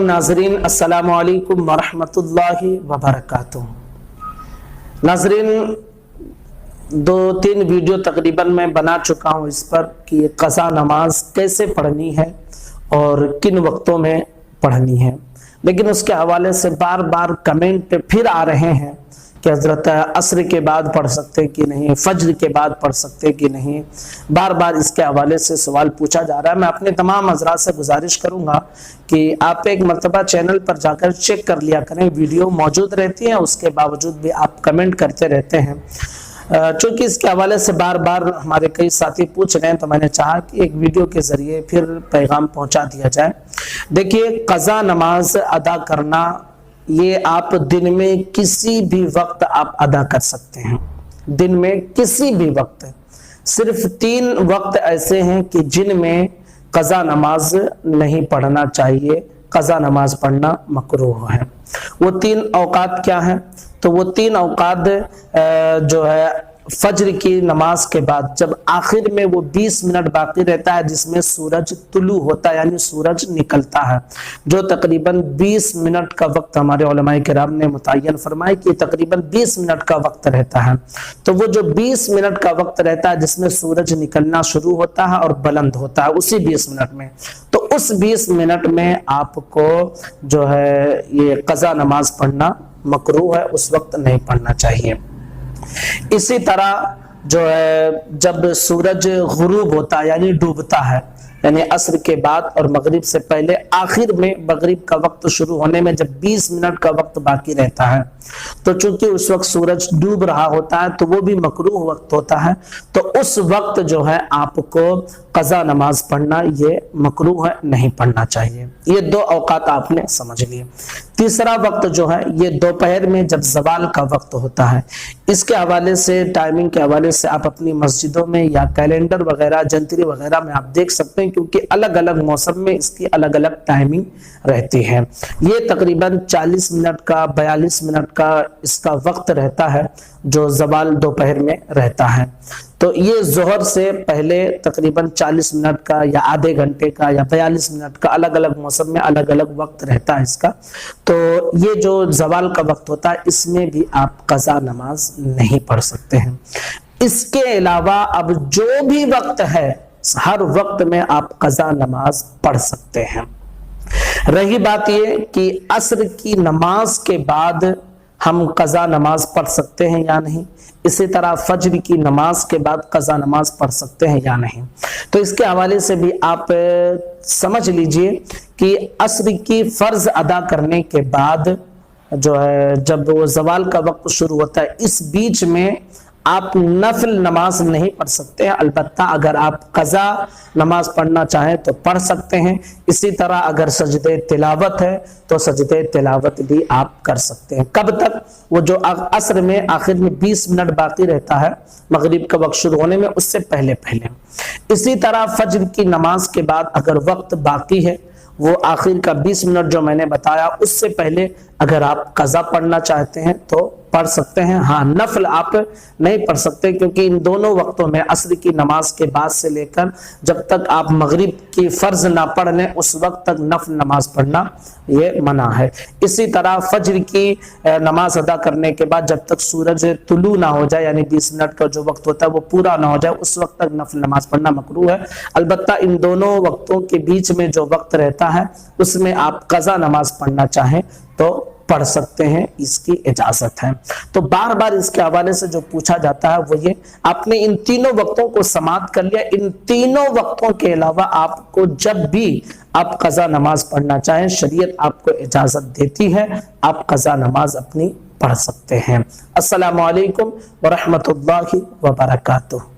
नाजरीन अस्सलामु अलैकुम वरहमतुल्लाहि वबरकातुहू। नाजरीन 2-3 वीडियो तकरीबन मैं बना चुका हूँ इस पर कि क़ज़ा नमाज कैसे पढ़नी है और किन वक्तों में पढ़नी है, लेकिन उसके हवाले से बार बार कमेंट फिर आ रहे हैं कि हज़रत असर के बाद पढ़ सकते कि नहीं, फज्र के बाद पढ़ सकते कि नहीं। बार बार इसके हवाले से सवाल पूछा जा रहा है। मैं अपने तमाम हज़रात से गुजारिश करूंगा कि आप एक मरतबा चैनल पर जाकर चेक कर लिया करें, वीडियो मौजूद रहती है, उसके बावजूद भी आप कमेंट करते रहते हैं। चूँकि इसके हवाले से बार बार हमारे कई साथी पूछ रहे हैं, तो मैंने चाहा कि एक वीडियो के ज़रिए फिर पैगाम पहुँचा दिया जाए। देखिए, क़ज़ा नमाज अदा करना ये आप दिन में किसी भी वक्त आप अदा कर सकते हैं। दिन में किसी भी वक्त, सिर्फ 3 वक्त ऐसे हैं कि जिनमें क़ज़ा नमाज नहीं पढ़ना चाहिए, क़ज़ा नमाज पढ़ना मकरूह है। वो 3 औकात क्या हैं? तो वो 3 औकात जो है फज्र की नमाज के बाद, जब आखिर में वो 20 मिनट बाकी रहता है जिसमें सूरज तुलू होता है, यानी सूरज निकलता है, जो तकरीबन 20 मिनट का वक्त हमारे उलमाए किराम ने मुतय्यन फरमाया कि तकरीबन 20 मिनट का वक्त रहता है। तो वो जो 20 मिनट का वक्त रहता है जिसमें सूरज निकलना शुरू होता है और बुलंद होता है, उसी 20 मिनट में, तो उस 20 मिनट में आपको जो है ये क़ज़ा नमाज पढ़ना मकरूह है, उस वक्त नहीं पढ़ना चाहिए। इसी तरह जो है जब सूरज गुरूब होता है यानी डूबता है, यानी असर के बाद और मगरिब से पहले, आखिर में मगरिब का वक्त शुरू होने में जब 20 मिनट का वक्त बाकी रहता है, तो चूंकि उस वक्त सूरज डूब रहा होता है तो वो भी मकरूह वक्त होता है, तो उस वक्त जो है आपको क़ज़ा नमाज पढ़ना ये मकरूह है, नहीं पढ़ना चाहिए। ये 2 औकात आपने समझ लिए। तीसरा वक्त जो है ये दोपहर में जब ज़वाल का वक्त होता है। इसके हवाले से, टाइमिंग के हवाले से आप अपनी मस्जिदों में या कैलेंडर वगैरह, जंतरी वगैरह में आप देख सकते हैं, क्योंकि अलग अलग मौसम में इसकी अलग अलग टाइमिंग रहती है। ये तकरीबन 40 मिनट का, 42 मिनट का इसका वक्त रहता है जो ज़वाल दोपहर में रहता है। तो ये ज़ोहर से पहले तकरीबन 40 मिनट का या आधे घंटे का या 42 मिनट का, अलग अलग मौसम में अलग अलग वक्त रहता है इसका। तो ये जो ज़वाल का वक्त होता है इसमें भी आप क़ज़ा नमाज नहीं पढ़ सकते हैं। इसके अलावा अब जो भी वक्त है, हर वक्त में आप क़ज़ा नमाज पढ़ सकते हैं। रही बात ये कि असर की नमाज के बाद हम क़ज़ा नमाज पढ़ सकते हैं या नहीं, इसी तरह फज्र की नमाज के बाद क़ज़ा नमाज पढ़ सकते हैं या नहीं, तो इसके हवाले से भी आप समझ लीजिए कि असर की फ़र्ज अदा करने के बाद जो है जब वो ज़वाल का वक्त शुरू होता है, इस बीच में आप नफल नमाज नहीं पढ़ सकते हैं। अलबत्ता अगर आप क़ज़ा नमाज पढ़ना चाहें तो पढ़ सकते हैं। इसी तरह अगर सजदे तिलावत है तो सजदे तिलावत भी आप कर सकते हैं। कब तक? वो जो असर में आखिर में 20 मिनट बाकी रहता है मगरिब का वक्त शुरू होने में, उससे पहले पहले। इसी तरह फज्र की नमाज के बाद अगर वक्त बाकी है, वो आखिर का 20 मिनट जो मैंने बताया, उससे पहले अगर आप क़ज़ा पढ़ना चाहते हैं तो पढ़ सकते हैं। हाँ, नफल आप नहीं पढ़ सकते, क्योंकि इन दोनों वक्तों में, असर की नमाज के बाद से लेकर जब तक आप मगरिब की फ़र्ज ना पढ़ लें, उस वक्त तक नफल नमाज पढ़ना ये मना है। इसी तरह फज्र की नमाज अदा करने के बाद जब तक सूरज तुलू ना हो जाए, यानी 20 मिनट का जो वक्त होता है वो पूरा ना हो जाए, उस वक्त तक नफल नमाज पढ़ना मकरूह है। अलबत्ता इन दोनों वक्तों के बीच में जो वक्त रहता है उसमें आप क़ज़ा नमाज पढ़ना चाहें तो पढ़ सकते हैं, इसकी इजाजत है। तो बार बार इसके हवाले से जो पूछा जाता है वो ये, आपने इन 3 वक्तों को समाप्त कर लिया। इन 3 वक्तों के अलावा आपको जब भी आप क़ज़ा नमाज पढ़ना चाहें, शरीयत आपको इजाजत देती है, आप क़ज़ा नमाज अपनी पढ़ सकते हैं। अस्सलामु अलैकुम व रहमतुल्लाहि व बरकातुहू।